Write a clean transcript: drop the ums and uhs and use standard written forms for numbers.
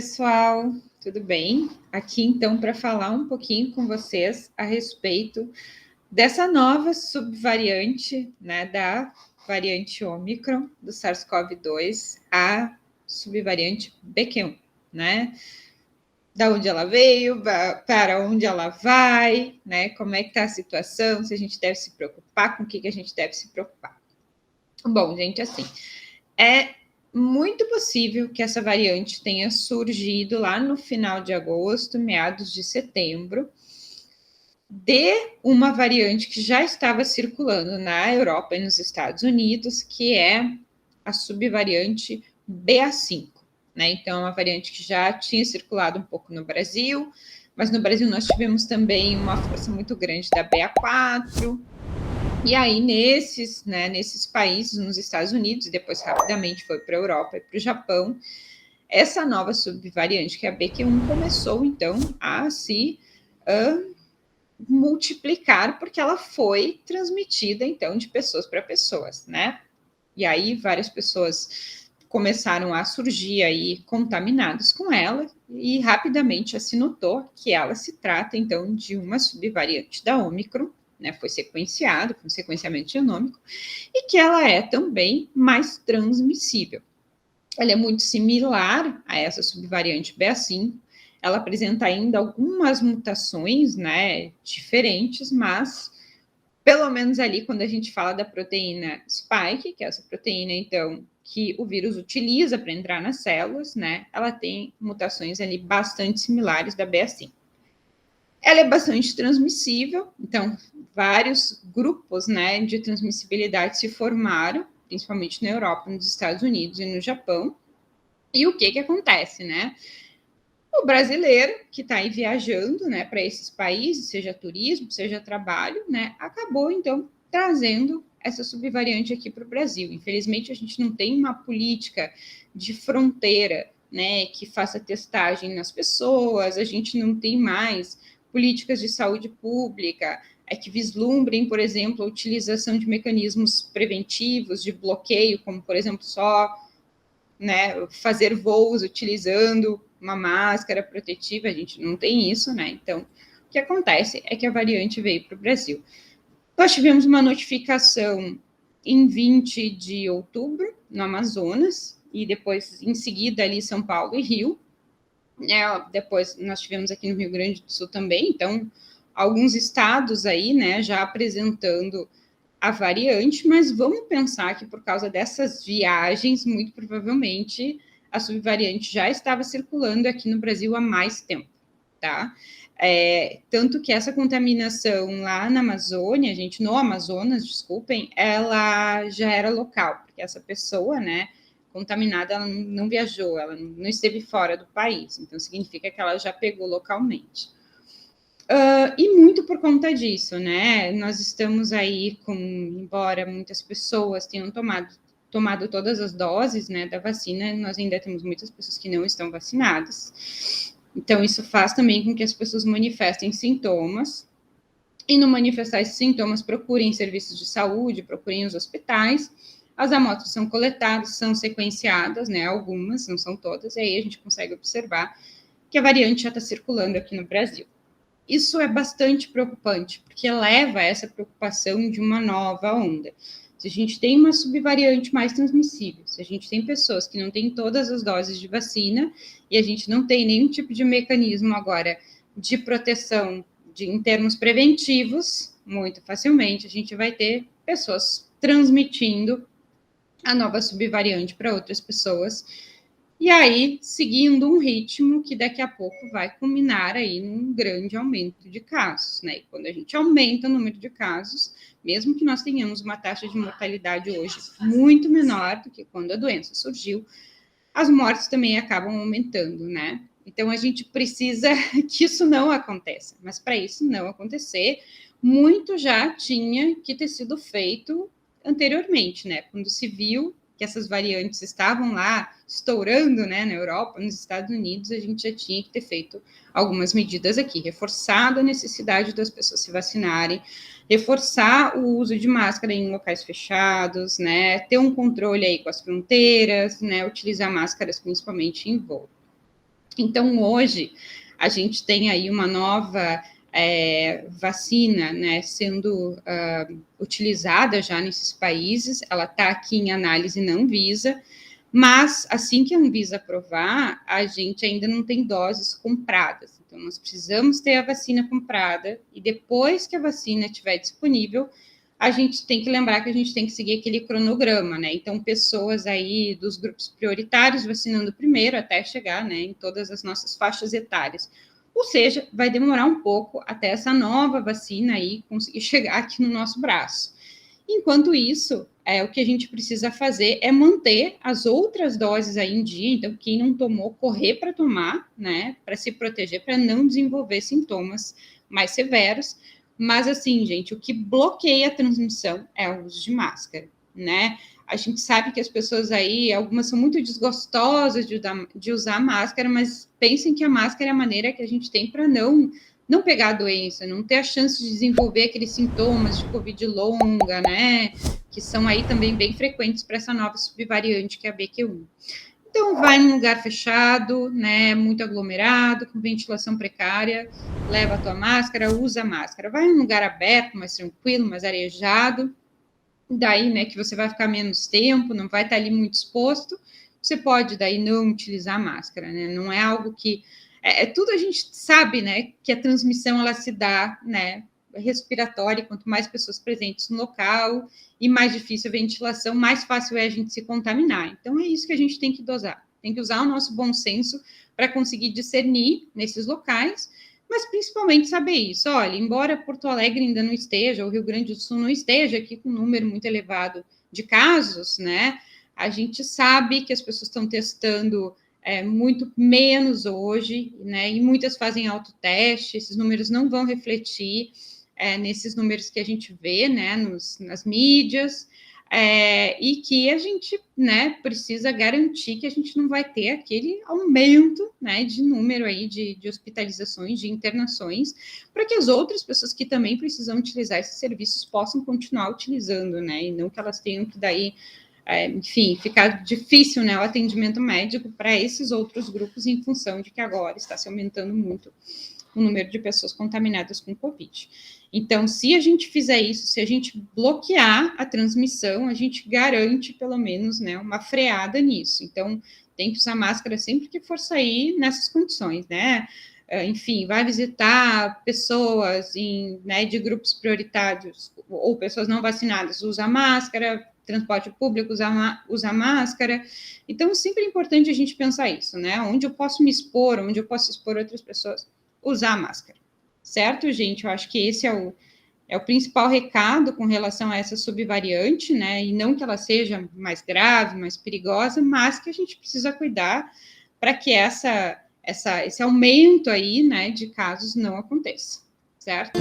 pessoal, tudo bem? Aqui então para falar um pouquinho com vocês a respeito dessa nova subvariante, né, da variante Ômicron do SARS-CoV-2, a subvariante BQ1, né? Da onde ela veio, para onde ela vai, né? Como é que está a situação, se a gente deve se preocupar, com o que a gente deve se preocupar. Bom, gente, assim, é muito possível que essa variante tenha surgido lá no final de agosto, meados de setembro, de uma variante que já estava circulando na Europa e nos Estados Unidos, que é a subvariante BA5, né? Então, é uma variante que já tinha circulado um pouco no Brasil, mas no Brasil nós tivemos também uma força muito grande da BA4. E aí, nesses países, nos Estados Unidos, e depois rapidamente foi para a Europa e para o Japão, essa nova subvariante, que é a BQ1, começou, então, a se multiplicar, porque ela foi transmitida, então, de pessoas para pessoas, né? E aí, várias pessoas começaram a surgir aí contaminadas com ela, e rapidamente se notou que ela se trata, então, de uma subvariante da Ômicron, né, foi sequenciado, com sequenciamento genômico, e que ela é também mais transmissível. Ela é muito similar a essa subvariante BA5, ela apresenta ainda algumas mutações, né, diferentes, mas pelo menos ali quando a gente fala da proteína spike, que é essa proteína, então, que o vírus utiliza para entrar nas células, né, ela tem mutações ali bastante similares da BA5. Ela é bastante transmissível, então vários grupos, né, de transmissibilidade se formaram, principalmente na Europa, nos Estados Unidos e no Japão. E o que acontece, né? O brasileiro que está aí viajando, né, para esses países, seja turismo, seja trabalho, né, acabou então trazendo essa subvariante aqui para o Brasil. Infelizmente, a gente não tem uma política de fronteira, né, que faça testagem nas pessoas, a gente não tem mais políticas de saúde pública que vislumbrem, por exemplo, a utilização de mecanismos preventivos de bloqueio, como, por exemplo, só, né, fazer voos utilizando uma máscara protetiva, a gente não tem isso, né? Então, o que acontece é que a variante veio para o Brasil. Nós tivemos uma notificação em 20 de outubro, no Amazonas, e depois, em seguida, ali São Paulo e Rio. Depois, nós tivemos aqui no Rio Grande do Sul também, então, alguns estados aí, né, já apresentando a variante, mas vamos pensar que por causa dessas viagens, muito provavelmente a subvariante já estava circulando aqui no Brasil há mais tempo, tá? Tanto que essa contaminação lá na Amazônia, gente, no Amazonas, desculpem, ela já era local, porque essa pessoa, né, contaminada, ela não viajou, ela não esteve fora do país, então significa que ela já pegou localmente. E muito por conta disso, né? Nós estamos aí embora muitas pessoas tenham tomado todas as doses, né, da vacina, nós ainda temos muitas pessoas que não estão vacinadas. Então, isso faz também com que as pessoas manifestem sintomas. E no manifestar esses sintomas, procurem serviços de saúde, procurem os hospitais. As amostras são coletadas, são sequenciadas, né? Algumas, não são todas, e aí a gente consegue observar que a variante já está circulando aqui no Brasil. Isso é bastante preocupante, porque leva a essa preocupação de uma nova onda. Se a gente tem uma subvariante mais transmissível, se a gente tem pessoas que não têm todas as doses de vacina e a gente não tem nenhum tipo de mecanismo agora de proteção em termos preventivos, muito facilmente a gente vai ter pessoas transmitindo a nova subvariante para outras pessoas. E aí, seguindo um ritmo que daqui a pouco vai culminar aí num grande aumento de casos, né? E quando a gente aumenta o número de casos, mesmo que nós tenhamos uma taxa de mortalidade hoje muito menor do que quando a doença surgiu, as mortes também acabam aumentando, né? Então, a gente precisa que isso não aconteça. Mas, para isso não acontecer, muito já tinha que ter sido feito anteriormente, né? Quando se viu que essas variantes estavam lá estourando, né, na Europa, nos Estados Unidos, a gente já tinha que ter feito algumas medidas aqui, reforçado a necessidade das pessoas se vacinarem, reforçar o uso de máscara em locais fechados, né, ter um controle aí com as fronteiras, né, utilizar máscaras principalmente em voo. Então, hoje, a gente tem aí uma nova vacina, né, sendo utilizada já nesses países, ela está aqui em análise na Anvisa, mas assim que a Anvisa aprovar, a gente ainda não tem doses compradas. Então, nós precisamos ter a vacina comprada e depois que a vacina estiver disponível, a gente tem que lembrar que a gente tem que seguir aquele cronograma, né? Então, pessoas aí dos grupos prioritários vacinando primeiro até chegar, né, em todas as nossas faixas etárias. Ou seja, vai demorar um pouco até essa nova vacina aí conseguir chegar aqui no nosso braço. Enquanto isso, o que a gente precisa fazer é manter as outras doses aí em dia. Então, quem não tomou, correr para tomar, né, para se proteger, para não desenvolver sintomas mais severos. Mas, assim, gente, o que bloqueia a transmissão é o uso de máscara, né? A gente sabe que as pessoas aí, algumas são muito desgostosas de usar máscara, mas pensem que a máscara é a maneira que a gente tem para não pegar a doença, não ter a chance de desenvolver aqueles sintomas de Covid longa, né? Que são aí também bem frequentes para essa nova subvariante que é a BQ1. Então, vai num lugar fechado, né, muito aglomerado, com ventilação precária, leva a tua máscara, usa a máscara. Vai num lugar aberto, mais tranquilo, mais arejado, daí, né, que você vai ficar menos tempo, não vai estar ali muito exposto, você pode daí não utilizar a máscara, né? Não é algo que... tudo a gente sabe, né, que a transmissão, ela se dá, né, respiratória, quanto mais pessoas presentes no local e mais difícil a ventilação, mais fácil é a gente se contaminar. Então, é isso que a gente tem que dosar. Tem que usar o nosso bom senso para conseguir discernir nesses locais, mas principalmente saber isso. Olha, embora Porto Alegre ainda não esteja, o Rio Grande do Sul não esteja aqui com um número muito elevado de casos, né? A gente sabe que as pessoas estão testando muito menos hoje, né? E muitas fazem autoteste, esses números não vão refletir nesses números que a gente vê, né, nas mídias, e que a gente, né, precisa garantir que a gente não vai ter aquele aumento, né, de número aí de hospitalizações, de internações, para que as outras pessoas que também precisam utilizar esses serviços possam continuar utilizando, né, e não que elas tenham que daí, enfim, ficar difícil, né, o atendimento médico para esses outros grupos em função de que agora está se aumentando muito o número de pessoas contaminadas com Covid. Então, se a gente fizer isso, se a gente bloquear a transmissão, a gente garante, pelo menos, né, uma freada nisso. Então, tem que usar máscara sempre que for sair nessas condições, né? Enfim, vai visitar pessoas né, de grupos prioritários ou pessoas não vacinadas, usa máscara, transporte público, usa máscara. Então, sempre é importante a gente pensar isso, né? Onde eu posso me expor, onde eu posso expor outras pessoas, usar máscara, certo, gente? Eu acho que esse é o principal recado com relação a essa subvariante, né? E não que ela seja mais grave, mais perigosa, mas que a gente precisa cuidar para que esse aumento aí, né, de casos não aconteça, certo?